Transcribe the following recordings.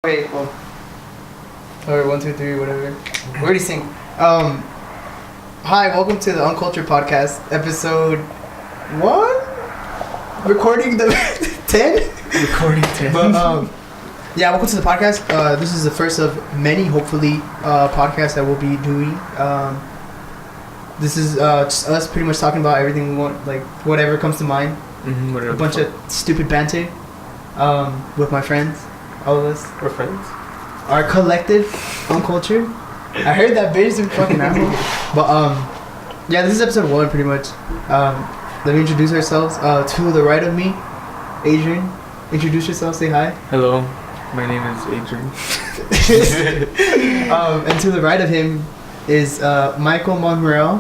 Okay, well, or 1, 2, 3, whatever. We already sing. Hi, welcome to the Uncltrd podcast, episode 1. Recording the 10. Recording 10. But yeah, welcome to the podcast. This is the first of many, hopefully, podcasts that we'll be doing. This is just us pretty much talking about everything we want, like whatever comes to mind. Whatever. A bunch of stupid banter with my friends. All of us. We're friends. Our collective Uncltrd. I heard that bitch in fucking asshole. But yeah, this is episode 1 pretty much. Let me introduce ourselves. To the right of me, Adrian. Introduce yourself, say hi. Hello, my name is Adrian. And to the right of him is Michael Monreal.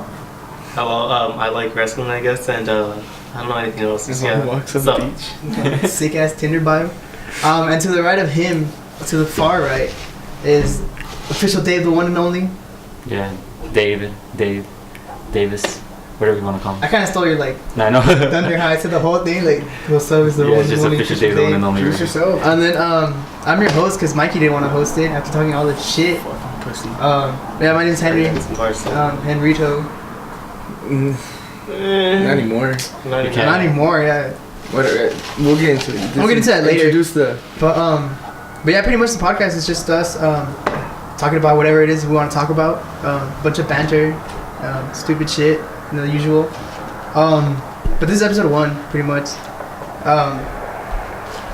Hello, I like wrestling, I guess, and I don't know anything else. Yeah. Walks on the beach. Sick ass Tinder bio. And to the right of him, to the far right, is official Dave, the one and only. Yeah, Dave, Davis, whatever you want to call him. I kind of stole your like I know. thunder how I said the whole thing. Like, what's up? Is the Yeah, one just and only official Dave, the one and only. Introduce yourself. And then I'm your host because Mikey didn't want to host it after talking all the shit. Fucking pussy. Yeah, my name's Henry. Henrito. Not anymore. Not You can't. Not anymore. Yeah. Whatever. We'll get into it. We'll get into that later. Introduce the. But yeah, pretty much the podcast is just us talking about whatever it is we want to talk about. Bunch of banter, stupid shit, the usual. But this is episode 1, pretty much.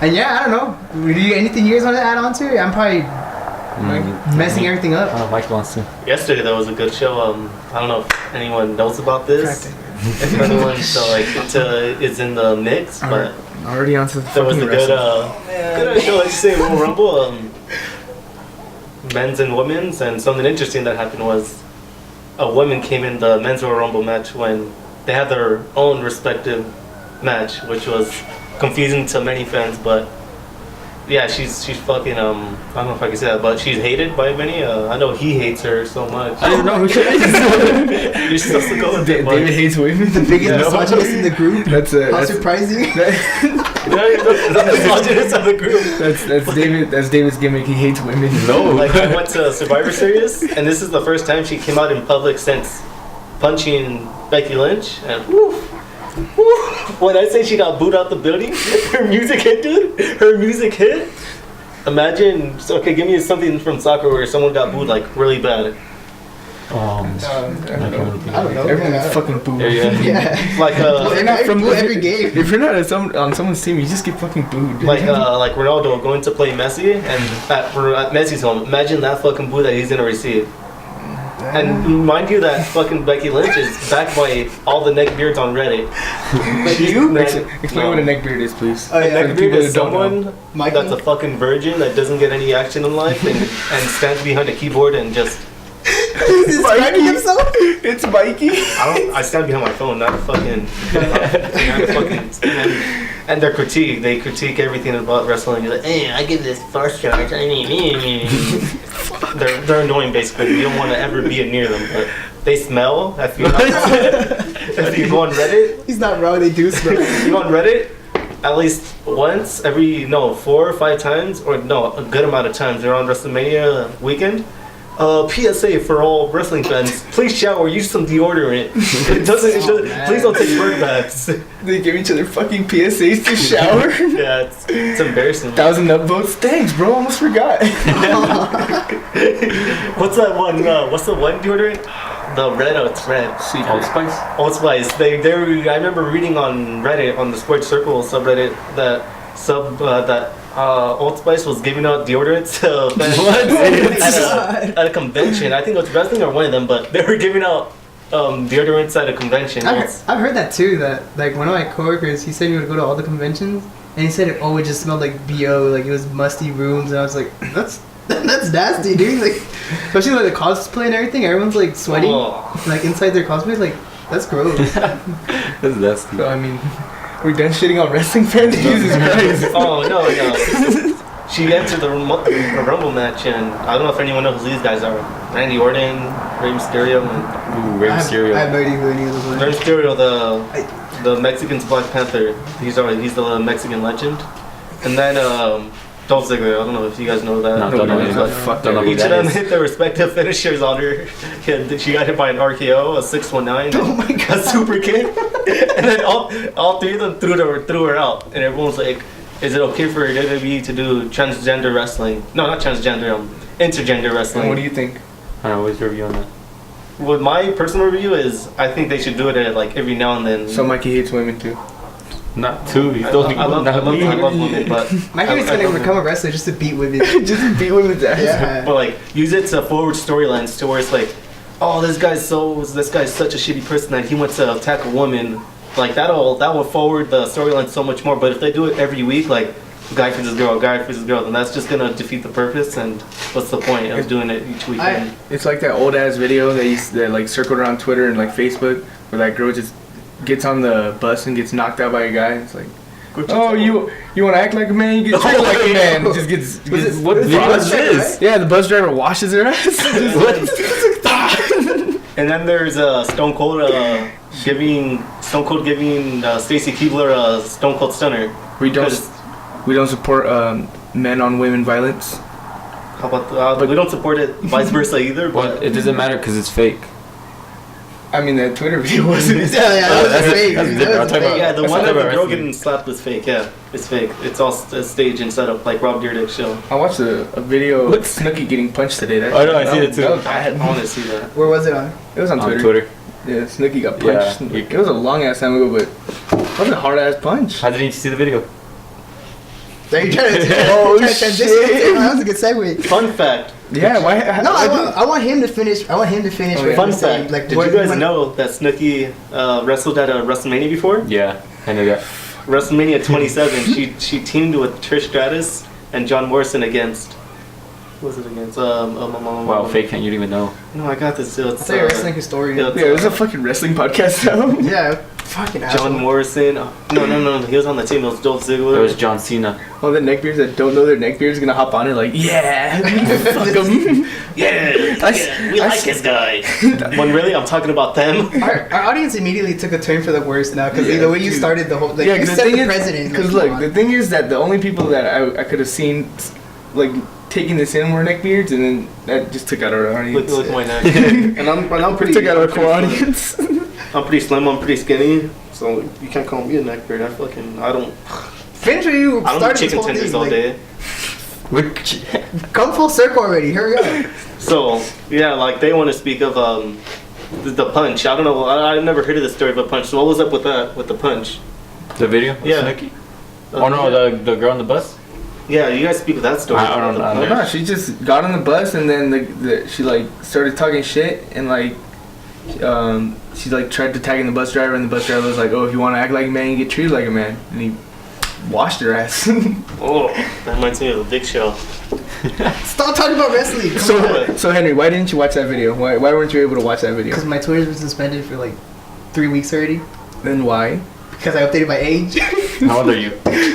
And yeah, I don't know. Anything you guys want to add on to it? I'm probably messing everything up. Mike wants to. Yesterday, that was a good show. I don't know if anyone knows about this. If anyone is in the mix, but Already onto the there was fucking a good wrestling. show, like you say, Royal Rumble, men's and women's, and something interesting that happened was a woman came in the men's Royal Rumble match when they had their own respective match, which was confusing to many fans, but yeah, she's fucking, I don't know if I can say that, but she's hated by many. I know he hates her so much. I don't know who she is. You're supposed to go with it, David hates women. The biggest misogynist in the group. That's How surprising. the misogynist of the group. That's David's gimmick. He hates women. No, like I went to Survivor Series, and this is the first time she came out in public since punching Becky Lynch, and woof. When I say she got booed out the building, her music hit, dude. Her music hit. Imagine, okay, give me something from soccer where someone got booed like really bad. I don't know. Everyone's Yeah. fucking booed. Yeah. Like They're not from every game. If you're not on someone's team, you just get fucking booed. like Ronaldo going to play Messi, and at Messi's home. Imagine that fucking boo that he's gonna receive. And mind you that fucking Becky Lynch is backed by all the neckbeards on Reddit. Like you? Explain what a neckbeard is, please. Oh, A yeah. neckbeard people is that don't know. someone Mikey? that's a fucking virgin that doesn't get any action in life and stands behind a keyboard and just. Is this Mikey himself? It's Mikey. I stand behind my phone, not a fucking. And their critique, they critique everything about wrestling. You're like, hey, I give this first charge. They're annoying basically. You don't want to ever be near them, but they smell. If you go on Reddit, He's not wrong, they do smell. if you go on Reddit, at least once every 4 or 5 times, or no, a good amount of times, they're on WrestleMania weekend. PSA for all wrestling fans: please shower, use some deodorant. It doesn't. Please don't take bird baths. They give each other fucking PSAs to shower. Yeah, it's embarrassing. 1,000 upvotes. Thanks, bro. Almost forgot. What's that one? What's the one deodorant? The red. Oh, it's red. Old Spice. Old Spice. I remember reading on Reddit, on the Sports Circle subreddit, that Old Spice was giving out deodorants to fans at a convention. I think it was wrestling or one of them, but they were giving out deodorants at a convention. I've heard that too, that like one of my coworkers, he said he would go to all the conventions and he said it always just smelled like BO, like it was musty rooms, and I was like, that's nasty, dude. Like, especially like the cosplay and everything, everyone's like sweating like inside their cosplay, like that's gross. That's nasty. So, I mean, we're done shitting on wrestling fans? Jesus Christ. Oh, no. She entered the Rumble match, and I don't know if anyone knows who these guys are. Randy Orton, Rey Mysterio, and... Ooh, Rey Mysterio. I have no idea who any of those Rey are. Mysterio, the Mexican's Black Panther. He's the Mexican legend. And then Dolph Ziggler. I don't know if you guys know that. No, don't know Nobody who knows that- who the fuck don't know that who Each is. of that them is. hit their respective finishers on her. Yeah, she got hit by an RKO, a 619, Oh my God. a super kick, and then all three of them threw her out. And everyone was like, "Is it okay for WWE to do transgender wrestling? No, not transgender, intergender And wrestling." what do you think? I don't know. What's your review on that? Well, my personal review is, I think they should do it at, like, every now and then. So Mikey hates women too. Not two. You I told love, me I love, not I love, me. I love women, but Mikey was I gonna love become a wrestler just to beat women. Just beat women's ass. Yeah. But like, use it to forward storylines to where it's like, oh, this guy's such a shitty person that he went to attack a woman. Like that will forward the storyline so much more. But if they do it every week, like guy versus girl, then that's just gonna defeat the purpose. And what's the point of doing it each weekend? It's like that old ass video that like circled around Twitter and like Facebook where that girl just gets on the bus and gets knocked out by a guy. It's like, oh, you want to act like a man, you get treated like a man. It just gets What Was it video bus is driver, this? right? yeah, the bus driver washes her ass. And then there's Stone Cold giving Stacy Keibler a Stone Cold Stunner. we Because- don't support men on women violence. How about but we don't support it vice versa either. Well, But it doesn't matter because it's fake. I mean, that Twitter video wasn't. Yeah, that was that's- fake. that's That different. was I'm talking fake. about- yeah, the That's one not of the about girl wrestling. getting slapped was fake. Yeah, it's fake. It's all staged and set up like Rob Dyrdek's show. I watched a video of Snooki getting punched today. That Oh, no, I see it too. That was I bad. want to see that. Where was it on? It was on On Twitter. Twitter. Yeah, Snooki got Yeah, punched. you- It was a long ass time ago, but that was a hard ass punch. How did you see the video? There you trying to Oh, transition. shit. That was a good segue. Fun fact. Yeah, why? No, I want him to finish. I want him to finish. Oh, what yeah. Fun I'm saying. fact. Like, Did what- you guys when- know that Snooki wrestled at WrestleMania before? Yeah, I know that. WrestleMania 27. she teamed with Trish Stratus and John Morrison against. Who was it against? Wow, fake can't you even know? No, I got this. I It's, thought you were a wrestling historian. yeah. Yeah, it was a fucking wrestling podcast now. Yeah, fucking asshole. John Morrison. No. He was on the team. It was Dolph Ziggler. It was John Cena. All the neckbeards that don't know their neckbeards gonna hop on it like, yeah, fuck 'em. Yeah, we I like s- this guy. When really, I'm talking about them. Our audience immediately took a turn for the worse now because Yeah, the way you dude. started the whole like Yeah, you 'cause set the the thing is, president. because like, look, the thing is that the only people that I could have seen like taking this in were neckbeards, and then that just took out our audience. Look my neck. and I'm pretty. Took out our I'm core pretty slim. audience. I'm pretty slim. I'm pretty skinny. So you can't call me a neckbeard. I don't. finish where you I don't eat started this chicken whole tenders thing. all Like, day. come full circle already. Hurry up. So yeah, like they want to speak of the punch. I don't know. I've never heard of the story of a punch. So what was up with that? With the punch? The video? Yeah. Snooki? Oh no, the girl on the bus? Yeah, you guys speak of that story. I don't know. Oh no, she just got on the bus and then she like started talking shit and like she like tried to tag in the bus driver and the bus driver was like, oh, if you want to act like a man, you get treated like a man, and he washed her ass. Oh, that reminds me of the Big Show. Stop talking about wrestling. So Henry, why didn't you watch that video? Why weren't you able to watch that video? Because my Twitter's been suspended for like 3 weeks already. Then why? Because I updated my age. How old are you?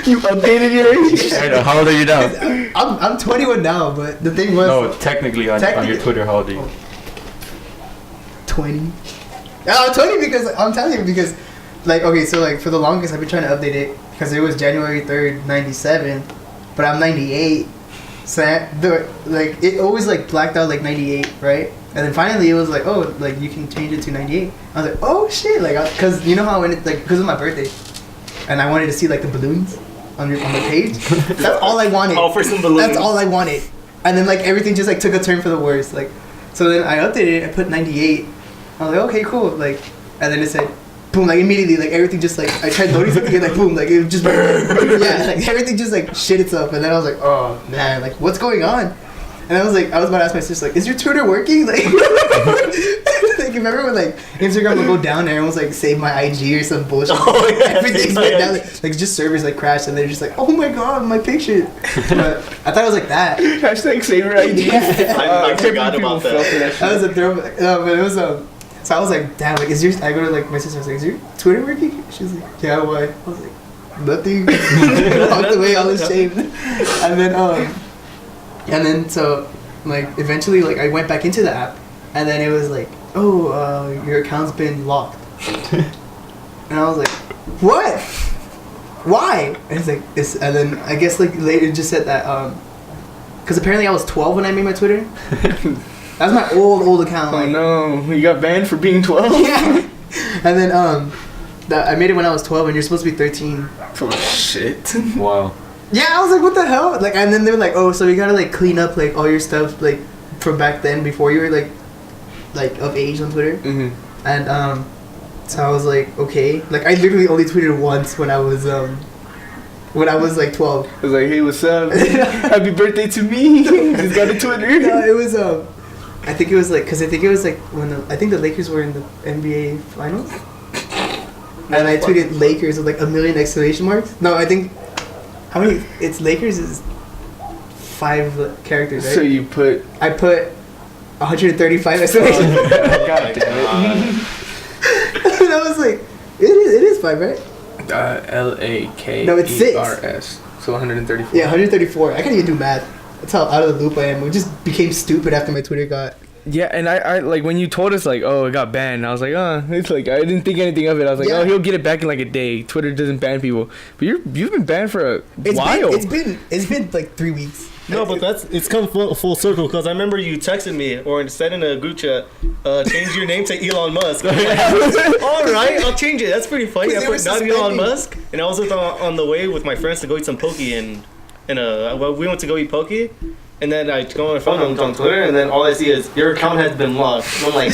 You updated your age? I know, how old are you now? I'm 21 now, but the thing was No, technically on your Technically- Twitter, how old are you? 20. I'm 20 because I'm telling you because like okay, so like for the longest I've been trying to update it because it was January 3rd, 97, but I'm 98. So like it always like blacked out like 98, right? And then finally it was like, oh, like you can change it to 98. I was like, oh shit, like cuz you know how when it like because of my birthday and I wanted to see like the balloons on the page. That's all I wanted. Oh, for some balloons. That's all I wanted. And then like everything just like took a turn for the worse. Like so then I updated it, I put 98. I was like, okay, cool. Like and then it said boom, like immediately like everything just like I tried loading something and like boom, like it just yeah, like everything just like shit itself and then I was like, oh man, like what's going on? And I was about to ask my sister like, is your Twitter working? Like like remember when like Instagram would go down and everyone was like save my IG or some bullshit. Oh, yeah, Everything's yeah. went down like just servers like crashed and they're just like, oh my god, my picture. But I thought it was like that. Hashtag save your ID. Yeah. I forgot about that. That was a throwback. No, but it was so I was like, damn, like, is your? I go to like my sister. I was like, is your Twitter working? She's like, yeah, why? I was like, nothing. Walked away all ashamed. And then so like eventually like I went back into the app, and then it was like, oh, your account's been locked. And I was like, what? why? And it's like this, and then I guess like later it just said that because apparently I was 12 when I made my Twitter. That was my old account. Oh like, no, you got banned for being 12. Yeah. And then I made it when I was 12, and you're supposed to be 13. Oh shit. Wow. Yeah, I was like, what the hell? Like, and then they were like, oh, so you gotta like clean up like all your stuff like from back then before you were like of age on Twitter. Mhm. And so I was like, okay. Like I literally only tweeted once when I was like 12. I was like, hey, what's up? Happy birthday to me. He's got a Twitter. No, it was I think it was like when I think the Lakers were in the NBA finals. And I tweeted Lakers with like 1 million exclamation marks. No, I think how many? It's Lakers is 5 characters, right? So you put. I put 135 exclamation marks. God damn it. And I was like, it is 5, right? LAKERS. No, it's 6. So 134. Yeah, 134. I can't even do math. That's how out of the loop I am. It just became stupid after my Twitter got. Yeah, and I like when you told us like, oh, it got banned. I was like, it's like I didn't think anything of it. I was like, Yeah. oh, he'll get it back in like a day. Twitter doesn't ban people, but you've been banned for a while. It's been like 3 weeks. No, but it's come full circle because I remember you texted me or said in a group chat, change your name to Elon Musk. All right, I'll change it. That's pretty funny. I put not Elon Musk, and I was on the way with my friends to go eat some poke, and we went to go eat poke, and then I go on my phone, I'm on Twitter, and then all I see is your account has been locked. And I'm like,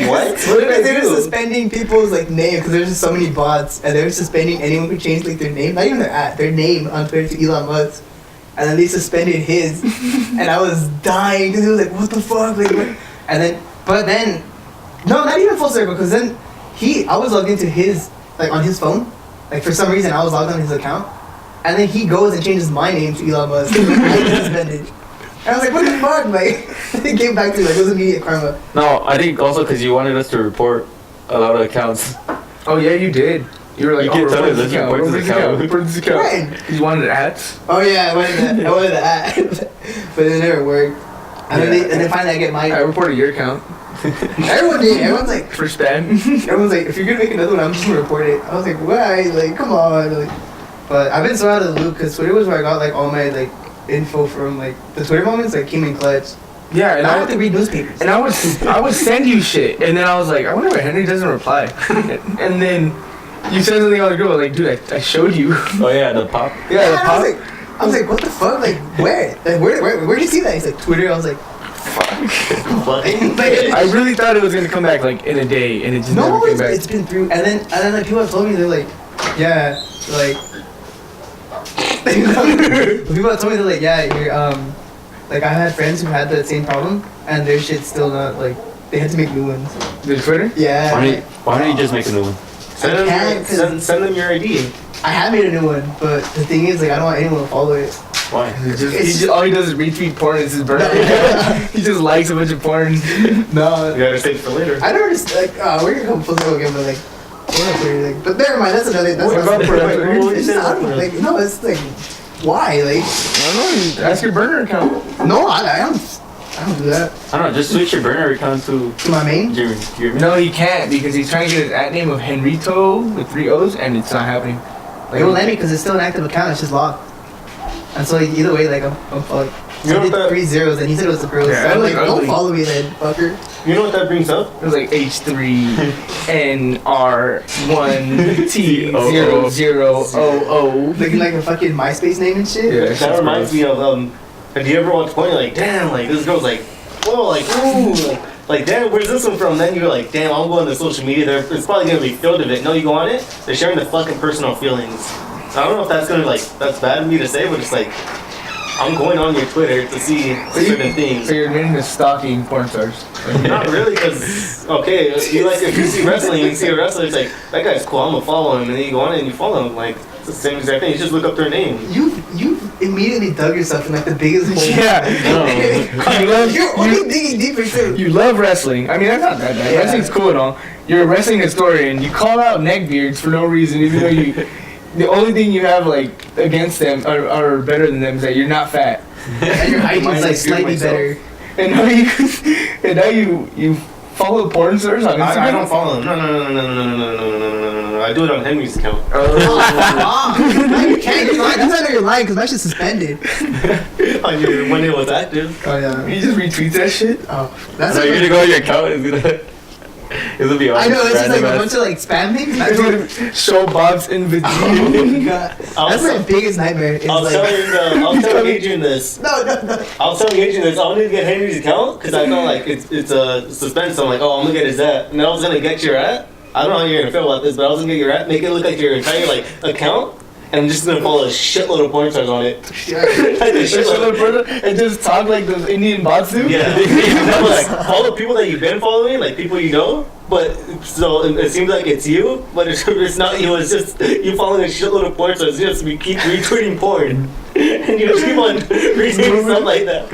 what? What did I They were do? suspending people's like names because there's just so many bots, and they were suspending anyone who changed like their name, not even their name on Twitter to Elon Musk. And then they suspended his, and I was dying because it was like, what the fuck? Like, what? And then, no, not even full circle, because then I was logged into his, like on his phone, like for some reason I was logged on his account, and then he goes and changes my name to Elon Musk. I was suspended. And I was like, what the fuck? Like, it came back to like, it was immediate karma. No, I think also because you wanted us to report a lot of accounts. Oh yeah, you did. You were like, You can't tell report us, this let's account, report report this this account, account. report this account. Right. You wanted ads? Oh yeah, I wanted that, but it never worked. And then finally I get I my. reported your account Everyone did. Everyone's like, for spam. everyone's like, if you're gonna make another one, I'm just gonna report it. I was like, why? Like, come on. Like, but I've been so out of the loop because Twitter was where I got like all my like info from. Like the Twitter moments like came in clutch. Yeah, and And I I have to read newspapers. and I would send you shit, and then I was like, I wonder why Henry doesn't reply. And then you said something on the group, like, dude, I showed you. Oh yeah, the pop. Yeah, the And pop. I was like, what the fuck? Like, where? Like, where did you see that? He's like, Twitter. I was like, I really thought it was gonna come back like in a day, and it just no, never came back. it's been through. And then like people have told me they're like, yeah, like. People have told me they're like, yeah, you're like I had friends who had that same problem, and their shit's still not like they had to make new ones. The Twitter? Yeah. Why don't you just make a new one? Send them your ID. I have made a new one, but the thing is, like, I don't want anyone to follow it. Why? All he does is retweet porn. It's his birthday. He just likes a bunch of porn. No, You gotta save it for later. I never just like. We're gonna come full circle again, but like, we're not Twitter, like, but never mind. That's another. That's What about that's- Twitter? It's just, I don't know, like, no, it's like, why? Like, I don't know. Ask your burner account. no, I don't do that. I don't know. Just switch your burner account to To my main. your No, he can't because he's trying to get his at name of Henrito with 3 O's, and it's not happening. Like, it won't let me because it's still an active account. It's just locked. And so like, either way, like, I'm fucked. You So know I did what that- 3 zeros, and he said it was the girls. Yeah, so I'm that like, looked don't ugly. follow me then, fucker. You know what that brings up? It was like H3NR1T0000. Looking like a fucking MySpace name and shit. Yeah, That reminds me of have you ever watched porn? You're like, damn, like this girl's like, whoa, like ooh, like damn, where's this one from? Then you're like, damn, I'm going to social media. It's probably gonna be filled with it. No, you go on it, they're sharing the fucking personal feelings. I don't know if that's gonna that's bad of me to say, but it's like I'm going on your Twitter to see certain things. So you're admitting to stalking porn stars. Not really, because okay, you like if you see wrestling, you see a wrestler, it's like that guy's cool. I'm gonna follow him, and then you go on it and you follow him. Like it's the same exact thing. You just look up their name. You immediately dug yourself in like the biggest hole. Yeah. You love, You're only digging deeper too. you love wrestling. I mean, that's not that bad. Yeah. Wrestling's cool and all. You're a wrestling historian. You call out neckbeards for no reason, even though you. The only thing you have like against them are better than them is that you're not fat. And your height Mine is like is slightly myself. better. And now you follow porn stars on Instagram. I don't follow them. No. I I do it on Henry's account. Now you can't. You're lying. That's not you're lying because my shit's suspended. On your when it was active. Oh yeah. You just retweet that shit. Oh, that's So like you're gonna go on your account and it'll be all I know. It's just like a random bunch of like spam things. It's gonna show Bob's invitation. Oh, God. That's my Also- biggest nightmare. It's I was like, telling Adrian this. no. I was telling Adrian this. I wanted to get Henry's account because I know like it's a suspense. I'm like, oh, I'm gonna get his at, and then I was gonna get your at. I don't know how you're gonna feel about this, but I was gonna get your at, make it look like your entire like account, and I'm just gonna follow a shitload of porn stars on it. Like a shitload. And just talk like those Indian bots do. Yeah. But, like follow people that you've been following, like people you know. But so it seems like it's you, but it's not you. It's just you following a shitload of porn stars. Just we keep retweeting porn, and you just keep on retweeting stuff like that.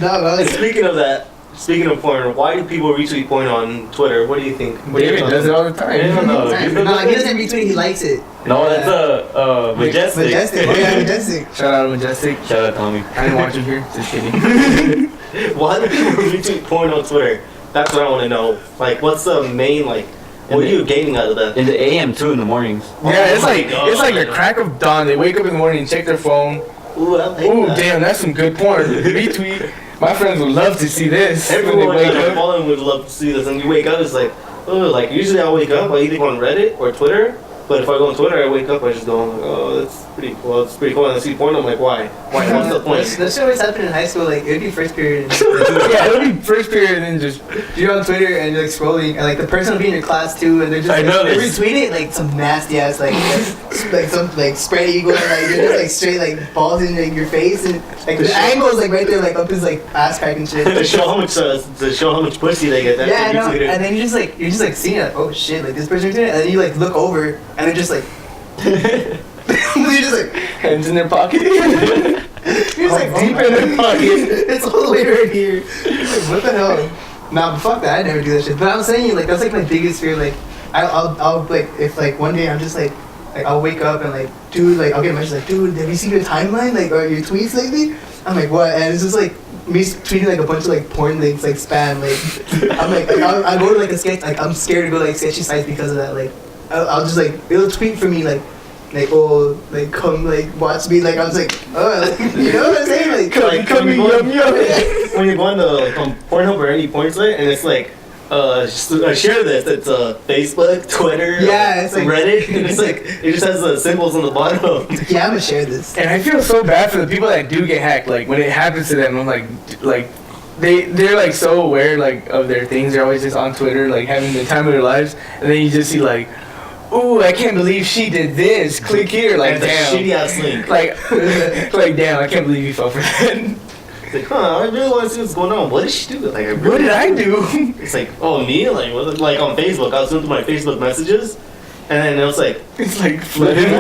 No, Speaking of that, speaking of porn, why do people retweet porn on Twitter? What do you think? What do you David think? does it all the time. I don't know. no, he doesn't retweet. He likes it. No, that's Majestic. Majestic. Oh yeah, Majestic. Shout out to Majestic. Shout out Tommy. I didn't watch him here. Just kidding. Why do people retweet porn on Twitter? That's what I want to know. Like, what's the main like? What are you gaining out of that? In the AM too, in the mornings. Yeah, it's my like God. it's like the crack of dawn. They wake up in the morning and check their phone. Ooh, I like Ooh, that. damn, that's some good porn. Retweet. My friends would love to see this when they Everyone wake that I'm up. following would love to see this. And you wake up, it's like, oh, like usually I wake up, I either go on Reddit or Twitter. But if I go on Twitter, I wake up, I just go, I'm like, oh, that's pretty cool. It's pretty cool. And I see porn, I'm like, why? Why? What's the point? That shit always happened in high school. Like it'd be first period. Yeah, it'll be first period and then just You're on Twitter and you're like scrolling, and like the person will be in your class too, and they're just I know they this. retweet it like some nasty ass like some like spread eagle, and like you're just like straight like balls in like your face, and like the angle is like right there like up his like ass crack and shit. to show how much pussy they get. That's Yeah, I know. what you tweeted. And then you're just like seeing it, like, oh shit, like this person doing it, and then you like look over, and they're just like, you're just like, hands in their pocket. you're just like deep in their pocket. It's all the way right here. Like, what the hell? Nah, but fuck that. I never do that shit. But I'm saying, like, that's like my biggest fear. Like, I'll like, if like one day I'm just like I'll wake up and like, dude, like I'll get a message like, dude, have you seen your timeline, like, or your tweets lately? I'm like, what? And it's just like me tweeting like a bunch of like porn links, like spam. Like, I'm like I go to like a sketch, like I'm scared to go like sketchy sites because of that. Like, I'll just like it'll tweet for me like oh, like come like watch me, like I was like, oh, like, you know what I'm saying, like Come yum yum. when you go on the like on Pornhub or any porn site, and it's like, share this. It's Facebook, Twitter, Yeah, it's like- Reddit, and it's like it just has the symbols on the bottom. yeah, I'm gonna share this. And I feel so bad for the people that do get hacked. Like when it happens to them, I'm like they're like so aware like of their things. They're always just on Twitter, like having the time of their lives, and then you just see like, ooh, I can't believe she did this. Click here, like It's a damn. shitty ass link. Like damn, I can't believe you fell for that. It's like, I really want to see what's going on. What did she do? Like, What did I do? It's like, oh, me? Like, what, like on Facebook, I was going through my Facebook messages, and then it was like, It's like flooded.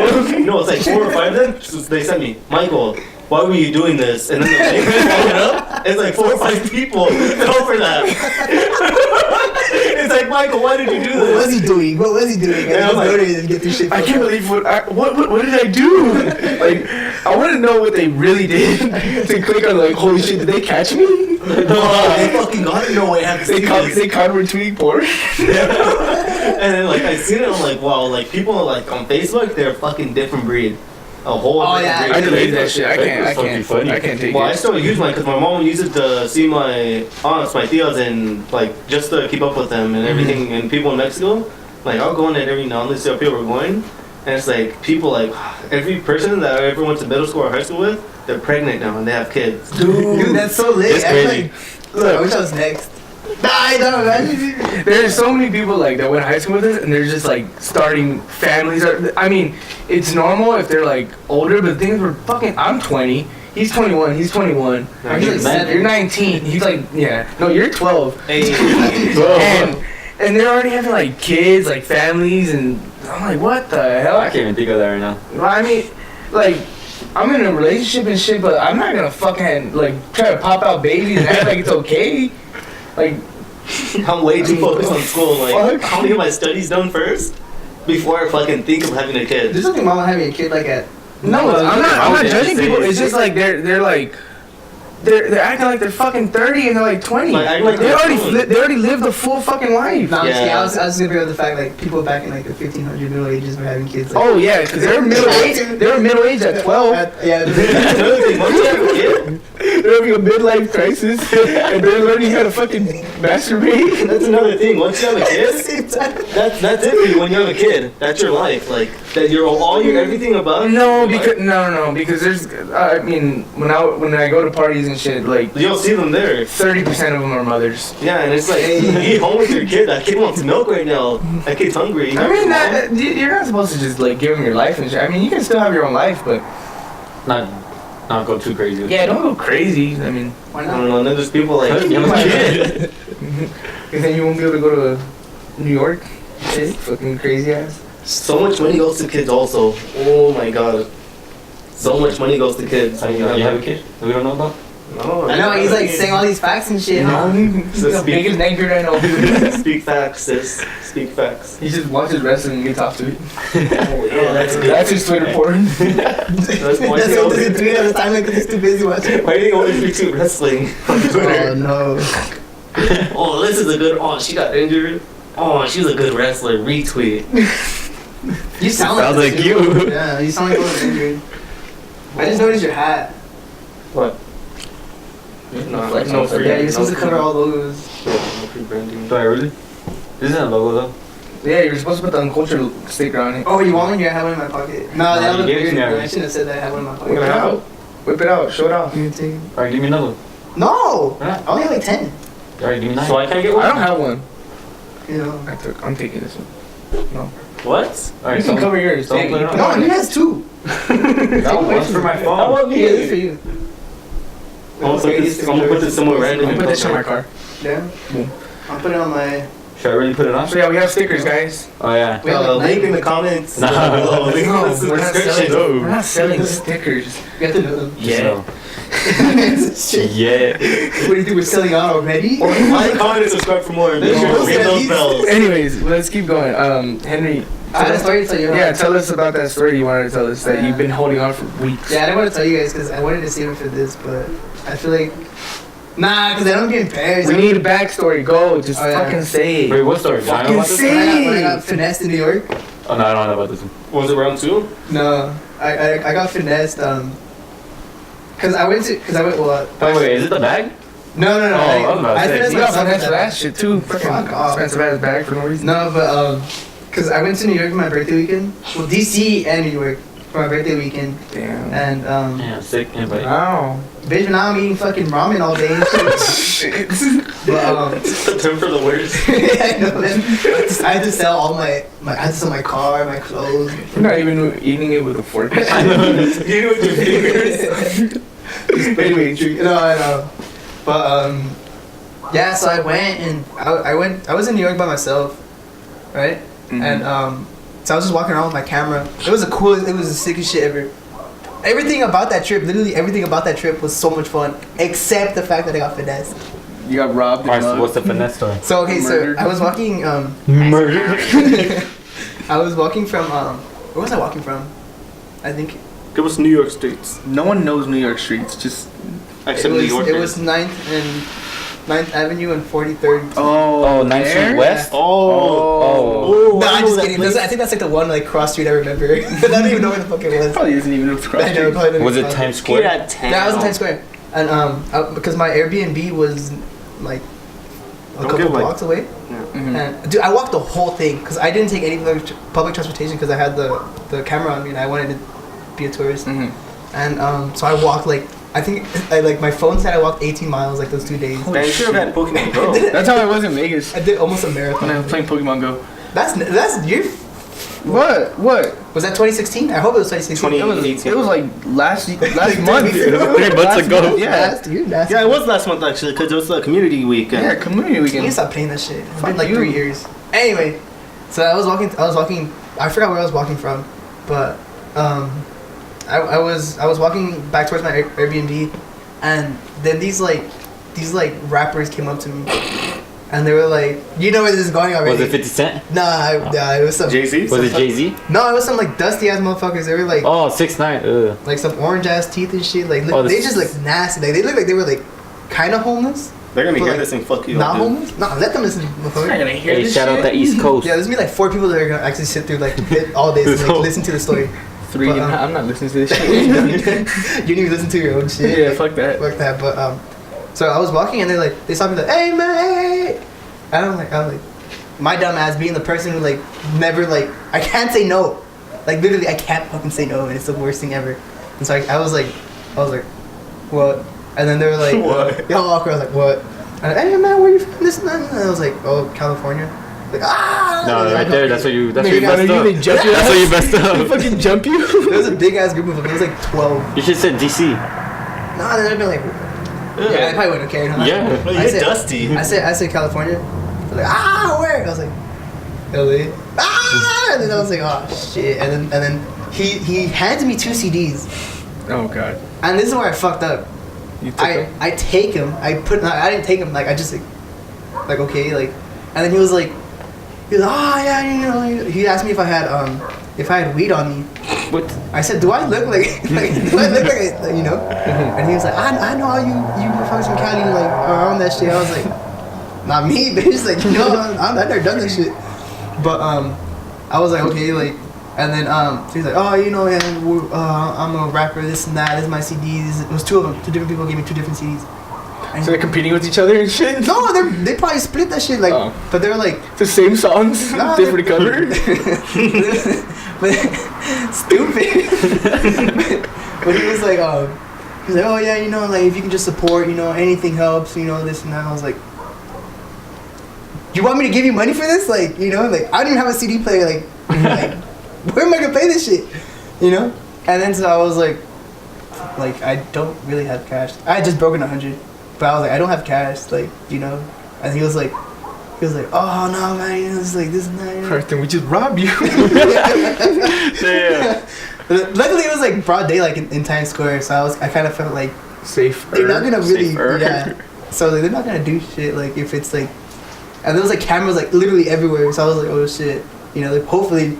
no, it's like 4 or 5 of them. So they sent me, Michael, why were you doing this? And then the link followed up. It's like 4 or 5 people fell for that. It's like, Michael, why did you do What was this? he doing? What was he doing? And Yeah, I I'm just like- noticed and get this shit. I can't believe what did I do? Like I want to know what they really did to click on like holy shit, did they catch me? Oh, they fucking got it. No way, I have to see this. They caught her tweeting porn. And then like I seen it, I'm like, wow, like people like on Facebook, they're a fucking different breed. A whole Oh, different yeah. breed. I delete that shit. I It's fucking can't. funny. I can't take Well, I it. still use mine because my mom would use it to see my aunts, my tias, and like just to keep up with them and everything. And people in Mexico, like I'll go on it every now and then, see how people are going. And it's like people like every person that I ever went to middle school or high school with, they're pregnant now and they have kids. Dude, that's so lit. It's I crazy. I wish I was next. I don't imagine. There's so many people like that went to high school with us, and they're just like starting families. I mean, it's normal if they're like older, but the thing is, we're fucking. I'm 20. He's 21. He's 21. No, He's he's like, you're 19. He's like, yeah. No, you're 12. Hey, And they're already having like kids, like families, and I'm like, what the hell? I can't even think of that right now. Well, I mean, like, I'm in a relationship and shit, but I'm not gonna fucking like try to pop out babies and act like it's okay. Like, I'm way too focused on school. Like, Fuck. I want to get my studies done first before I fucking think of having a kid. There's nothing wrong with having a kid like at. no, I'm not I judging would people. say- It's just like they're like, they're acting like they're fucking 30 and they're like 20. Like, act like they they're already 20. they already lived a full fucking life. No, I'm just Yeah. kidding. I was gonna bring up the fact like people back in like the 1500 Middle Ages were having kids. Like, Oh yeah, because they were middle aged. They were middle aged at 12. Yeah. That's another thing. Once you have a kid, They're having a midlife crisis and they're learning how to fucking masturbate. that's another thing. Once you have a kid, that's it for you. When you have a kid, that's your life. Like that, you're all your everything about. No, because there's. I mean, when I go to parties and shit, like You'll see them there. 30% of them are mothers. Yeah, and it's like you get home with your kid. That kid wants milk right now. That kid's hungry. I mean, you're not supposed to just like give them your life and shit. I mean, you can still have your own life, but Not go too crazy. yeah, don't go crazy. I mean, Why I not? don't know. And then there's people like you have a kid. because then you won't be able to go to New York. Shit, fucking crazy ass. So much money goes to kids. Also, oh my god, so much money goes to kids. You have a kid that we don't know about? No, I know he's like saying all these facts and shit. Huh? He's the biggest nigger I know. Speak facts, sis. Speak facts. He just watches wrestling and gets off to it. Oh yeah, that's good. That's his Twitter porn. That's why That's he what always- doesn't do it at the time because he's too busy watching. why do you always retweet wrestling on Oh Twitter? no. Oh, this is a good. Oh, she got injured. Oh, she's a good wrestler. Retweet. You sound Sounds like like this, you. dude. Yeah, you sound like you was injured. I just noticed your hat. What? No, like, no, free- Yeah, you're supposed to no cover free- all logos. No free branding. Do I really? Isn't that a logo though? Yeah, you're supposed to put the Uncltrd sticker on it. Oh, you want one? Yeah, I have one in my pocket. No, No, that you looked gave it to weird. me Man. already. I shouldn't have said that I have one in my Whip pocket. it out. Whip it out. Show it off. You can take it. Alright, give me another one. No! Huh? I only have like 10. Alright, give me 9. So I can't get one. I don't have one. You know. I'm taking this one. What? Alright, You can cover yours. don't Yeah, put it you on. put No, it he has 2. That one's for my I phone. want Yeah, this is for me. you. I'm gonna put this somewhere Let random. me put this in my car. Yeah? Boom. I'll put it on my... Should I really put it on? So yeah, we have stickers, guys. Oh yeah. We have like Link in 9. the comments. Nah. below. Link in No, the we're not description. selling. We're not selling stickers. We have to know them. Yeah. Shit. Yeah. What do you think? We're selling out already? Like, comment, and subscribe for more. Make sure to ring those bells. Anyways, let's keep going. Henry. I had a story to tell you. Yeah, tell us about that story you wanted to tell us that you've been holding on for weeks. Yeah, I didn't want to tell you guys because I wanted to save it for this, but I feel like... Nah, because I don't get embarrassed. We need a backstory. Go, just Oh, yeah. fucking say it. Wait, what story? Do I know about this? Fucking When I got finessed in New York. Oh no, I don't know about this one. Was it round 2? No, I got finessed. Cause I went. Well, Wait, is it the bag? no. Oh, I was about to I say, finessed You got myself finesse for with that shit too. Fuck Fucking off. expensive ass bag for no reason. No, but cause I went to New York for my birthday weekend. Well, DC and New York for my birthday weekend, Damn. and Yeah, sick invite. Wow. bitch, now I'm eating fucking ramen all day and shit. But The term for the worst. I know, man. I had to sell all I had to sell my car, my clothes. You're not even eating it with a fork. I know. You with your fingers. Anyway, true. No, I know. But yeah. So I went and I was in New York by myself, right? Mhm. And so I was just walking around with my camera. It was the sickest shit ever. Everything about that trip, literally everything about that trip was so much fun, except the fact that I got finessed. You got robbed. Alright, and so mugged. what's the finesse story? So okay, Murdered. so I was walking. Murder. I was walking from where was I walking from? I think Give us New York streets. No one knows New York streets. Just Except it New York. was 9th Avenue and 43rd. Oh, 9th Street there? West? Oh. No, I I'm know just that kidding. place. I think that's like the one like cross street I remember. I don't even know where the fuck it was. Probably isn't even across I know, probably Was it not. Times Here Square? at town. Yeah, I was in Times Square, and because my Airbnb was like a Don't couple give, like- blocks away. Mhm. And dude, I walked the whole thing because I didn't take any public transportation because I had the camera on me and I wanted to be a tourist. Mhm. And so I walked like I think like my phone said I walked 18 miles like those 2 days. Man, you should have had Pokemon Go. That's how I was in Vegas I did almost a when marathon. I was playing Pokemon Go. That's your. What? Was that 2016? I hope it was 2016. It was, 18. it was like last Like month. 3 months Last ago. month, Yeah. Last year. Last Yeah, year. it was last month actually, because it was the community weekend. Yeah, community You need to weekend. stop playing that shit. It's Fuck been like you. 3 years. Anyway, so I was walking. I forgot where I was walking from, but I was walking back towards my Airbnb, and then these rappers came up to me, and they were like, you know where this is going already. Was it 50 Cent? Nah, it was some. Jay-Z? Was it Jay-Z? No, it was some like dusty ass motherfuckers. They were like, Oh, 6ix9ine. like some orange ass teeth and shit. Like Oh, they just like nasty. Like they look like they were like kind of homeless. They're gonna But, hear like, this and fuck you Not up, dude. homeless? No, let them listen. Motherfucker. gonna hear Hey, this shout out shit. the East Coast. Yeah, there's gonna be like 4 people that are gonna actually sit through like all this and like listen to the story. 3 But, and I'm not listening to this shit. You didn't even listen to your own shit. Yeah, fuck that. Fuck that. But so I was walking and they saw me like, hey man, hey. And I'm like, my dumb ass being the person who like never like I can't say no. Like literally I can't fucking say no and it's the worst thing ever. And so I was like, what? And then they were like, What? Yo, awkward. I was like, what? And hey man, where you from? This and that. And I was like, oh, California. Like No, right there. That's what you. That's Maybe what you not. messed You up. jump your That's ass? what you messed They up. fucking jump you. There was a big ass group of them. It was like 12. You should have said DC. Nah, they'd be like, yeah, I probably wouldn't have cared. Huh? Yeah. Bro, I you're said- dusty. I said California. They're like, where? I was like, LA. And then I was like, oh shit. And then he hands me 2 CDs. Oh god. And this is where I fucked up. You took them? I take him. I didn't take him. Like I just like okay like. And then he was like, oh yeah, you know. He asked me if I had weed on me. What? I said, do I look like do I look like you know? And he was like, I know how you motherfuckers from Cali like are on that shit. I was like, not me, bitch. Like no, I've never done this shit. But I was like, okay, like, and then he's like, oh, you know, yeah, I'm a rapper, this and that. This is my CDs. It was 2 of them. 2 different people gave me 2 different CDs. And So they're competing with each other and shit? no, they probably split that shit like, Oh. but they were like. The same songs, Nah, different cover? But stupid. But he was like, oh yeah, you know, like if you can just support, you know, anything helps, you know, this and that. I was like, you want me to give you money for this? Like, you know, like I don't even have a CD player. Like where am I gonna play this shit? You know? And then so I was like I don't really have cash. I had just broken 100, but I was like, I don't have cash. Like, you know, and he was like, oh no man, you know, it's like this and that. You know? Then we just rob you. Yeah. Luckily, it was like broad daylight in Times Square, so I kind of felt like Safe. they're not gonna really, Safer. yeah. So like, they're not gonna do shit like if it's like, and there was like cameras like literally everywhere. So I was like, oh shit, you know, like hopefully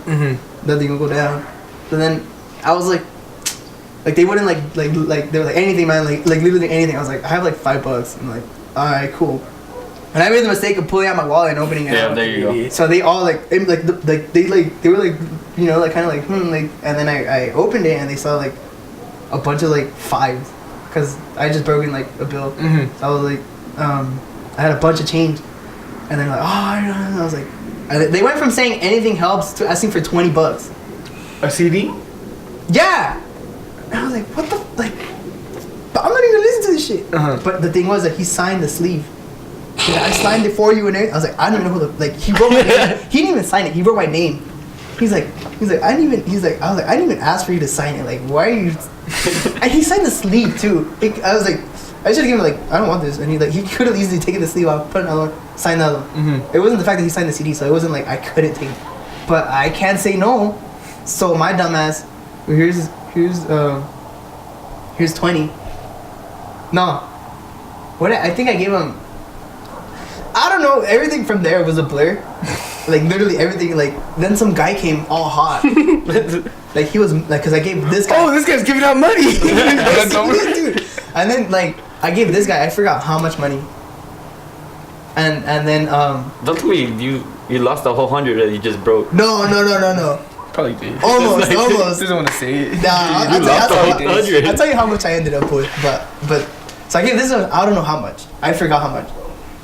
nothing will go down. But then I was like they wouldn't like they were like anything man, like literally anything. I was like, I have like $5. I'm like, all right, cool. And I made the mistake of pulling out my wallet and opening it. Yeah, up. there you go. So they all like they were like you know like kind of like like, and then I opened it and they saw like a bunch of like 5s because I just broken like a bill. So I was like I had a bunch of change and they're like, oh I don't know. I was like, and they went from saying anything helps to asking for $20. A CD? Yeah. And I was like, what the like? But I'm not even gonna listen to this shit. But the thing was that he signed the sleeve. Yeah, I signed it for you and everything. I was like, I don't even know who the like. He wrote my name. He didn't even sign it. He wrote my name. He's like, I was like, I didn't even ask for you to sign it. Like, why are you? And he signed the sleeve too. I was like, I should have given him like, I don't want this. And he could have easily taken the sleeve off, put another one, signed another one. It wasn't the fact that he signed the CD, so it wasn't like I couldn't take it. But I can't say no. So my dumbass, here's 20. No, what I think I gave him. I don't know. Everything from there was a blur. Like literally everything. Like then some guy came all hot. Like he was like, cause I gave this guy. Oh, this guy's giving out money. Dude. And then like I gave this guy. I forgot how much money. And then Don't tell me you lost the whole 100 that you just broke. no. Probably did. Almost. Doesn't want to say it. Nah, I'll lost the whole 100. I'll tell you how much I ended up with. But so I gave this one. I don't know how much. I forgot how much.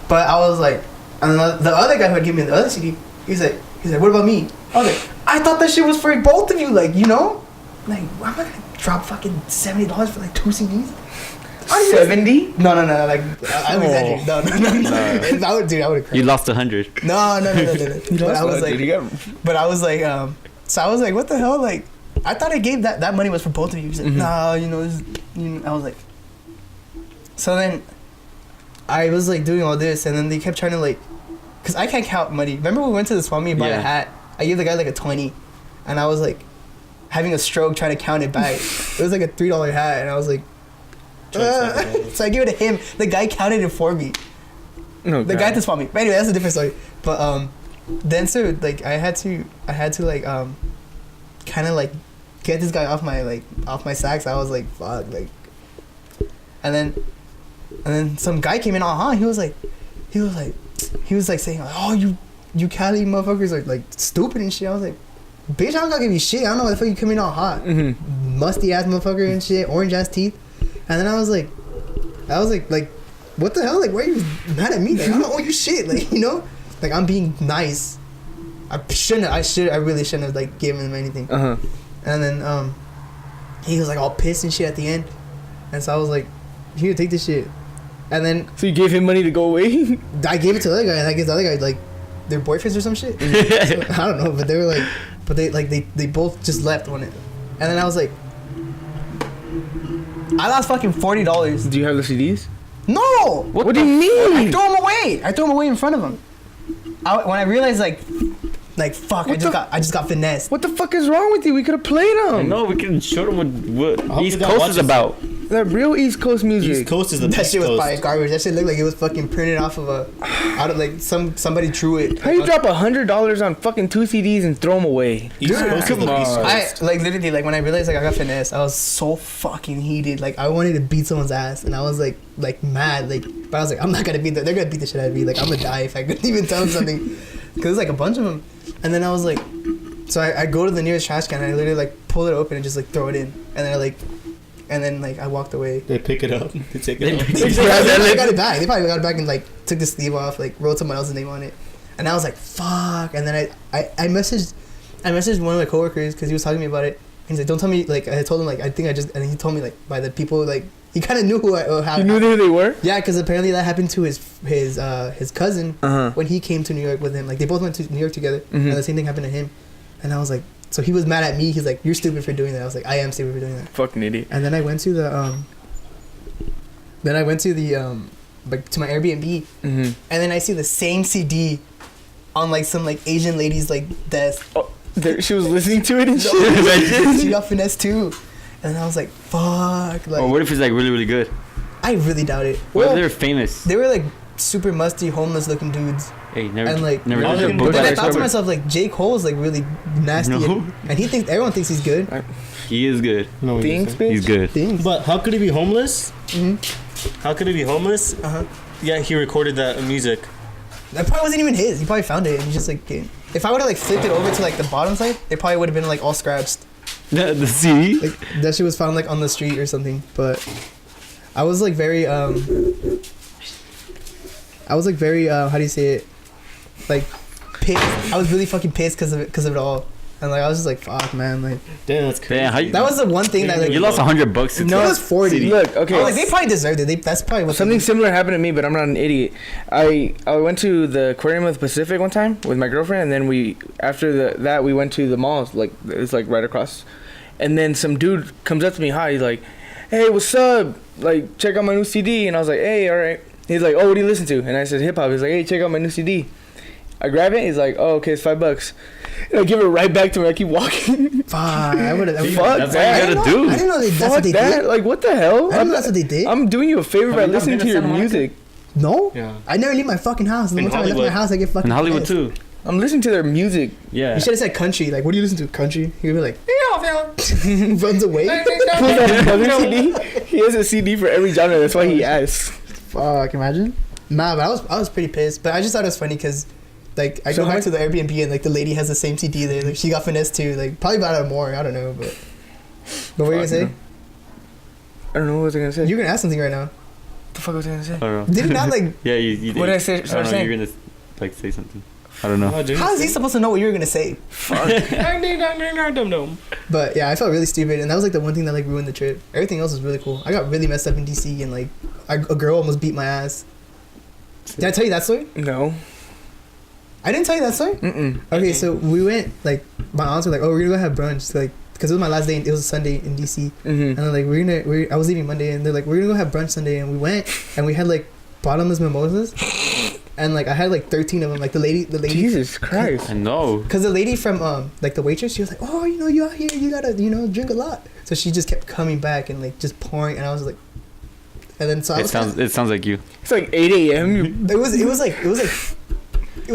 But I was like, and the other guy who had given me the other CD, he's like, what about me? I was like, I thought that shit was for both of you, like, you know? Like, why am I gonna drop fucking $70 for like 2 CDs? 70? No, like, I'm exaggerating. No. I would have cried. You lost 100. No. But I was like, so I was like, what the hell? Like, I thought I gave that money was for both of you. He's like, no, you know, I was like, so then I was like doing all this, and then they kept trying to like, cause I can't count money. Remember we went to the swap meet and bought a hat? I gave the guy like a 20, and I was like having a stroke trying to count it back. It was like a $3 hat, and I was like, so I gave it to him. The guy counted it for me. No, The guy just fought me. But anyway, that's a different story. But then so like I had to like kind of like get this guy off my sacks. I was like fuck like, and then some guy came in on he was like saying oh you Cali motherfuckers are like stupid and shit. I was like, bitch, I don't gotta give you shit. I don't know why the fuck you come in all hot. Mm-hmm. Musty ass motherfucker and shit, orange ass teeth. And then I was like what the hell? Like, why are you mad at me? Like, I don't owe you shit. Like, you know? Like, I'm being nice. I really shouldn't have, like, given him anything. Uh-huh. And then, he was, like, all pissed and shit at the end. And so I was like, here, take this shit. And then... So you gave him money to go away? I gave it to the other guy, and I guess the other guy, like, their boyfriends or some shit. So, I don't know, but they were, like... But they both just left on it. And then I was like... I lost fucking $40. Do you have the CDs? No! What do you mean? I threw them away. I threw them away in front of him. When I realized, like fuck, I just got finessed. What the fuck is wrong with you? We could have played them. I know, we can show them what East you Coast watch is this. about. That real East Coast music. East Coast is the That best shit was coast. probably garbage. That shit looked like it was fucking printed off of out of like somebody drew it. How you drop $100 on fucking 2 CDs and throw them away? East Dude, Coast is the come East on. Coast. I like literally like when I realized like I got finessed, I was so fucking heated. Like I wanted to beat someone's ass, and I was like mad. Like, but I was like, I'm not gonna beat them. They're gonna beat the shit out of me. Like I'm gonna die if I couldn't even tell them something, because there's like a bunch of them. And then I was like, so I go to the nearest trash can and I literally like pull it open and just like throw it in, and then I walked away. They pick it up. They take it out. They got it back. They probably got it back and like took the sleeve off, like wrote someone else's name on it. And I was like, fuck. And then I messaged one of my coworkers because he was talking to me about it. He's like, don't tell me, like I told him like I think I just, and he told me like by the people, like he kind of knew how. You knew who they were? Yeah, because apparently that happened to his cousin Uh-huh. when he came to New York with him. Like they both went to New York together, Mm-hmm. and the same thing happened to him. And I was like, so he was mad at me. He's like, you're stupid for doing that. I was like, I am stupid for doing that. Fucking idiot. And then I went to the like to my Airbnb, Mm-hmm. and then I see the same CD on like some like Asian lady's like desk. Oh, she was listening to it and shit. She got finessed too, and I was like, fuck. Like, Or what if it's like really, really good? I really doubt it. What if Well, they're famous? They were like super musty, homeless looking dudes. Hey, never, and, like, never Now did they a can book do But then I that. thought to myself, like, J. Cole's like really nasty, No. and everyone thinks he's good. He is good. No, Thanks, bitch. He's good. Things. But how could he be homeless? Mhm. How could he be homeless? Yeah, he recorded that music. That probably wasn't even his. He probably found it and he just like. If I would have like flipped it over to like the bottom side, it probably would have been like all scratched. The CD? Like that shit was found like on the street or something. But I was like very how do you say it? Like pissed. I was really fucking pissed because of it all. And like I was just like, fuck, man. Like Damn, that's crazy. Damn, how you, that was the one thing that like you lost $100 to no, it was 40. Look, okay. Oh, like they probably deserved it. That's probably what Something similar happened to me, but I'm not an idiot. I went to the aquarium of the Pacific one time with my girlfriend, and then that we went to the mall. Like it's like right across, and then some dude comes up to me, hi. He's like, "Hey, what's up? Like, check out my new CD." And I was like, "Hey, all right." He's like, "Oh, what do you listen to?" And I said, "Hip hop." He's like, "Hey, check out my new CD." I grab it. He's like, "Oh, okay, it's $5." And I give it right back to him. I keep walking. Fuck, I would have. Fuck That's that. what you gotta do. I didn't know that's Fuck what they that. did. Like, what the hell? I didn't know that's what they did. I'm doing you a favor Have by you not listening been to to your Santa Monica? music. No, Yeah. I never leave my fucking house. And the In one time I left my Hollywood. house, I get fucking. In Hollywood pissed. too. I'm listening to their music. Yeah. You should have said country. Like, what do you listen to? Country. He'd be like, runs away. Pulls out another CD. He has a CD for every genre. That's why he asks. Fuck, imagine. Nah, but I was pretty pissed. But I just thought it was funny because, like, I So go how back much- to the Airbnb and like the lady has the same CD there. Like, she got finessed too. Like, probably about it more. I don't know, but. But what were you gonna say? I don't know what was I gonna say. You're gonna ask something right now. What the fuck was I gonna say? I don't know. Did not like. Yeah, you What did I say? I don't know. You're gonna like say something. I don't know. Oh, dude. How is he supposed to know what you were gonna say? But yeah, I felt really stupid, and that was like the one thing that like ruined the trip. Everything else was really cool. I got really messed up in DC, and like a girl almost beat my ass. Did I tell you that story? No. I didn't tell you that story. Mm-mm. Okay, so we went like my aunts were like, "Oh, we're gonna go have brunch," like because it was my last day. It was a Sunday in DC, Mm-hmm. and they're like, I was leaving Monday, and they're like, "We're gonna go have brunch Sunday," and we went, and we had like bottomless mimosas, and like I had like 13 of them. Like the lady, Jesus Christ. I know. because the lady from like the waitress, she was like, "Oh, you know, you out here, you gotta, you know, drink a lot." So she just kept coming back and like just pouring, and I was like, And then so I was It sounds like you. It's like 8 a.m. it was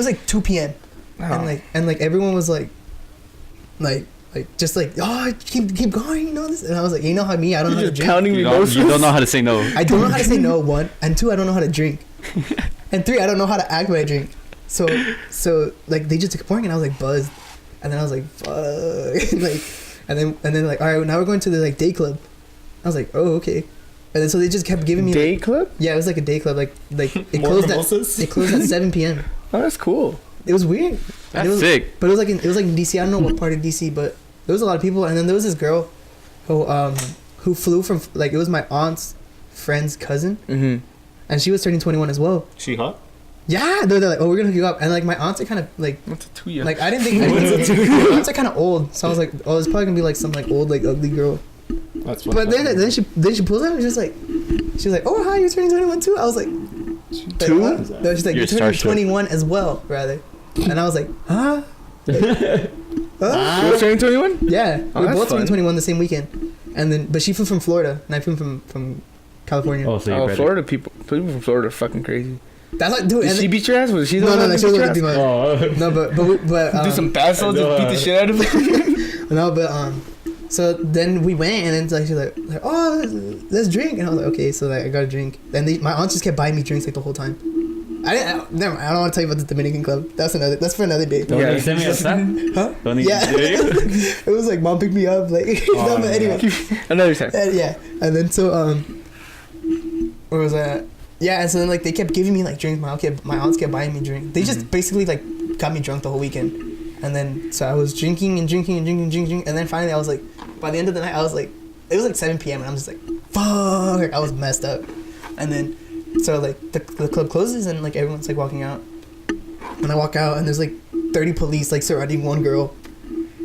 like 2 p.m. and like everyone was like just like, oh, keep going, you know this. And I was like, you know how me, I don't know how to drink. Counting You emotions. don't know how to say no. I don't know how to say no, 1, and 2, I don't know how to drink, and 3, I don't know how to act when I drink. So like they just kept pouring, and I was like buzzed, and then I was like fuck, like, and then like, all right, now we're going to the like day club. I was like, oh, okay. And then so they just kept giving me Day club? Yeah, it was like a day club, like it More closed mimosas? at 7 p.m. Oh, that's cool. It was weird. That's it was, sick. But it was like in DC. I don't know what part of DC, but there was a lot of people. And then there was this girl who flew from, like, it was my aunt's friend's cousin, Mm-hmm. and she was turning 21 as well. She hot? Yeah, they're like, oh, we're gonna hook you up. And like my aunts are kind of like, What's a 2 year? like I didn't think my aunts are kind of old, so I was like, oh, it's probably gonna be like some like old like ugly girl. That's what. But then she pulls up and she's like, oh hi, you're turning 21 too. I was like, Two? what? No, she's like, You're you're turning starstruck. 21 as well, rather. And I was like, huh? Huh? You were turning 21? Yeah, Oh, we that's both turned fun. 21 the same weekend, and then but she flew from Florida and I flew from California. Oh, so you're Oh, better. Florida people from Florida are fucking crazy. That's like, dude. Did And she beat your ass? Was she the no, one no, that she beat was your like, ass? no, but Do some pass ons and beat the shit out of her? no, but so then we went and then like she's like oh, let's drink, and I was like, okay, so like I got a drink. Then my aunt just kept buying me drinks like the whole time. Never mind, I don't want to tell you about the Dominican club. That's for another day. Don't Yeah. you send me a snap? Huh? Don't you? Yeah. It was like mom picked me up, like no, but anyway. Another time. Yeah, and then so where was I? Yeah, and so then like they kept giving me like drinks. My aunts kept buying me drinks. They just basically like got me drunk the whole weekend, and then so I was drinking, and then finally I was like, by the end of the night I was like, it was like 7 p.m. and I'm just like, fuck, I was messed up, and then so like the club closes and like everyone's like walking out, and I walk out and there's like 30 police like surrounding one girl.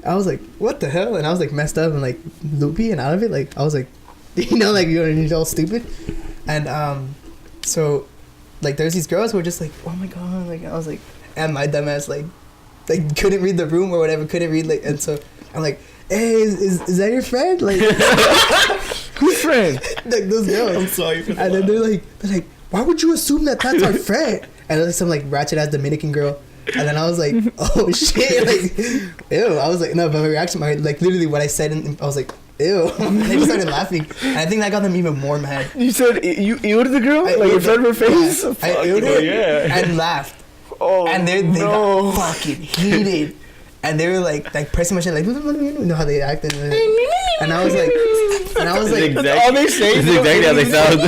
I was like, what the hell? And I was like messed up and like loopy and out of it. Like I was like, you know, like you're all stupid, and so like there's these girls who were just like, oh my god, like I was like, and my dumbass like couldn't read the room or whatever, couldn't read, like, and so I'm like, hey, is that your friend? Like Whose friend? like those girls. I'm sorry for And then they're like, why would you assume that that's our friend? And then some like ratchet ass Dominican girl. And then I was like, oh shit, like, ew. I was like, no, but my reaction, like literally what I said, and I was like, ew. And they just started laughing, and I think that got them even more mad. You said you ewed the girl? I Like in ewed front of her face? Yeah, I Fuck, ewed oh, her yeah. and laughed, Oh, and they no. got fucking heated, and they were like pressing my shit, like, you know how they act, and I was like, That's all they say. This is exactly how they sound.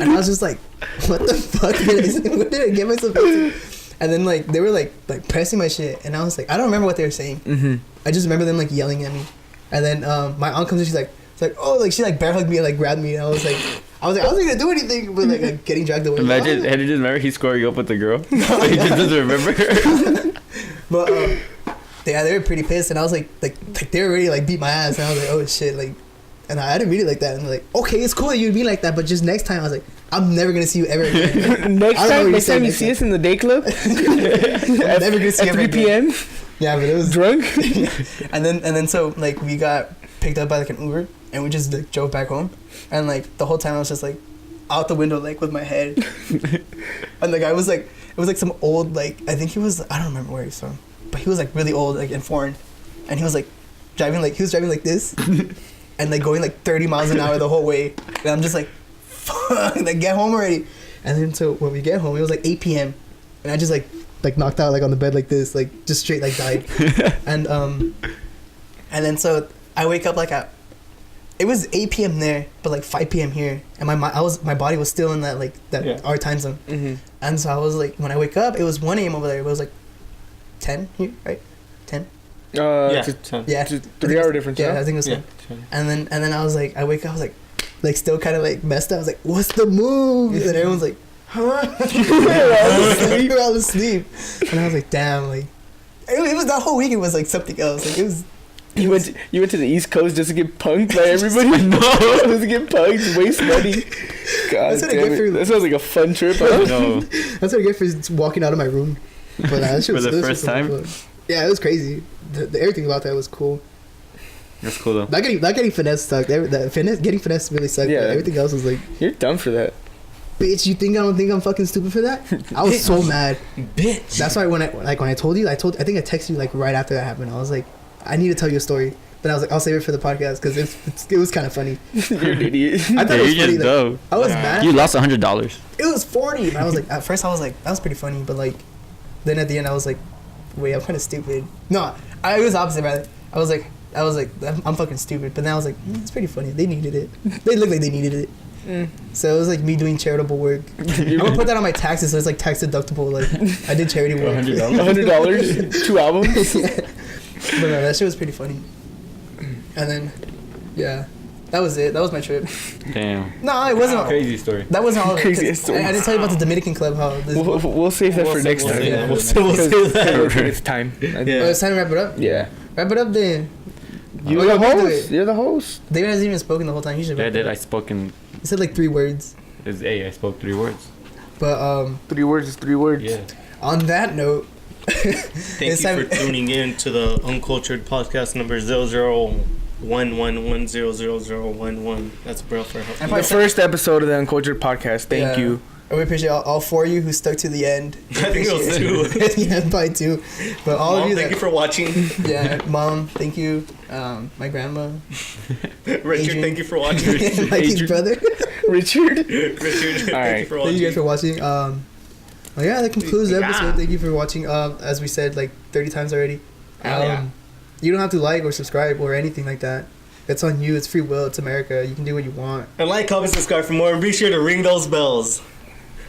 and I was just like, what the fuck did I say? What did I get myself into? And then like they were like pressing my shit, and I was like, I don't remember what they were saying. Mm-hmm. I just remember them like yelling at me. And then my aunt comes in, she's like, oh, like she like bear hugged me and like grabbed me, and I was like, I wasn't gonna do anything, but like getting dragged away. Imagine, had you just remember he's scoring up with the girl. He just doesn't remember. But yeah, they were pretty pissed, and I was like they were ready to like beat my ass, and I was like, oh shit, like, and I didn't read it like that, and they're like, okay, it's cool that you'd be like that, but just next time, I was like, I'm never gonna see you ever again. Next I don't know what time you said see us in the day club I'm never gonna see at you 3 ever again. p.m. Yeah, but it was drunk. and then so like we got picked up by like an Uber, and we just like drove back home, and like the whole time I was just like out the window like with my head, and the guy was like, it was like some old, like, I think he was, I don't remember where he's from, but he was like really old, like, and foreign, and he was like driving like this and like going like 30 miles an hour the whole way, and I'm just like, fuck, like get home already. And then so when we get home, it was like 8 p.m. and I just like knocked out like on the bed like this, like just straight like died. And then so I wake up like at, it was 8 p.m. there, but like 5 p.m. here, and my body was still in that like our time zone. Mm-hmm. And so I was like, when I wake up, it was 1 a.m. over there. It was like 10 here, right? 10. Yeah, Just 10. Yeah, 3-hour difference. Yeah, huh? I think it was Yeah, 10. 10. And then I was like, I wake up, I was like still kind of like messed up. I was like, what's the move? And everyone's like, huh? We're all asleep. And I was like, damn, like it was that whole weekend was like something else. Like it was. You went to the East Coast just to get punked by everybody? No, just to get punked, waste money. God That's what I damn get it. for- That sounds like a fun trip. Huh? No. That's what I get for walking out of my room. But that shit For was, the that was first so time? fun. Yeah, it was crazy. The everything about that was cool. That's cool though. Not getting finesse sucked. Getting finesse really sucked. Yeah. But everything else was like, You're dumb for that. bitch, you think I don't think I'm fucking stupid for that? I was so mad. Bitch. That's why when I told you, I think I texted you like right after that happened. I was like, I need to tell you a story. But I was like, I'll save it for the podcast because it was kind of funny. You're an idiot. I thought it was You're funny. just Like, dumb. I was mad. You lost $100. It was 40. And I was like, at first I was like, that was pretty funny. But like, then at the end I was like, wait, I'm kind of stupid. No, it was opposite rather. I was like, I'm fucking stupid. But then I was like, it's pretty funny. They needed it. They looked like they needed it. So it was like me doing charitable work. I'm gonna put that on my taxes, so it's like tax deductible. Like I did charity work. $100, 2 albums. But no, that shit was pretty funny. And then, yeah, that was it. That was my trip. Damn. No, it wasn't. Crazy story. That wasn't all. Craziest story. I didn't tell you about the Dominican club. How this. We'll save that for next time. We'll save that. It's time. It's time to wrap it up. Yeah. Wrap it up then. You're the host. You're the host. David hasn't even spoken the whole time. You should. Yeah, I wrap it did. up. I spoke in. He said like 3 words. I spoke 3 words. But 3 words is 3 words. Yeah. on that note, Thank you for tuning in to the Uncltrd podcast number 0011110011. That's bro for help. The first episode of the Uncltrd podcast. Thank you. And we appreciate all 4 of you who stuck to the end. I think it was 2. Yeah, probably 2. But all Mom, of you. thank you for watching. Yeah, Mom, thank you. My grandma. Richard, Adrian. thank you for watching. Mikey's brother. Richard. Richard, All thank right. you for Thank watching. you guys for watching. Well, yeah, that concludes the episode. Thank you for watching. As we said like 30 times already. Yeah. You don't have to like or subscribe or anything like that. It's on you. It's free will. It's America. You can do what you want. And like, comment, subscribe for more, and be sure to ring those bells.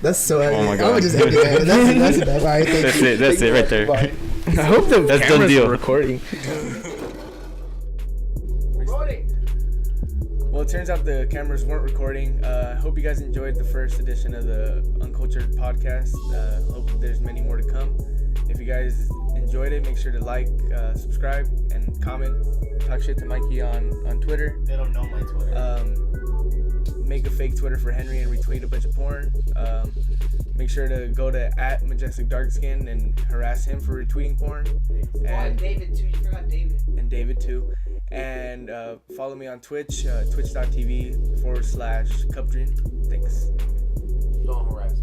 That's so. Oh my I'm God. gonna just end it there. That's enough. All right, thank That's you. it. That's it right there. Bye. I hope the That's done cameras deal. are recording. Well, it turns out the cameras weren't recording. Hope you guys enjoyed the first edition of the Uncltrd podcast. Hope there's many more to come. If you guys enjoyed it, make sure to like, subscribe, and comment. Talk shit to Mikey on Twitter. They don't know my Twitter. Make a fake Twitter for Henry and retweet a bunch of porn. Make sure to go to @MajesticDarkskin and harass him for retweeting porn. And David too. You forgot David. and David too. And follow me on Twitch, twitch.tv/Cupdream. Thanks. Don't harass me.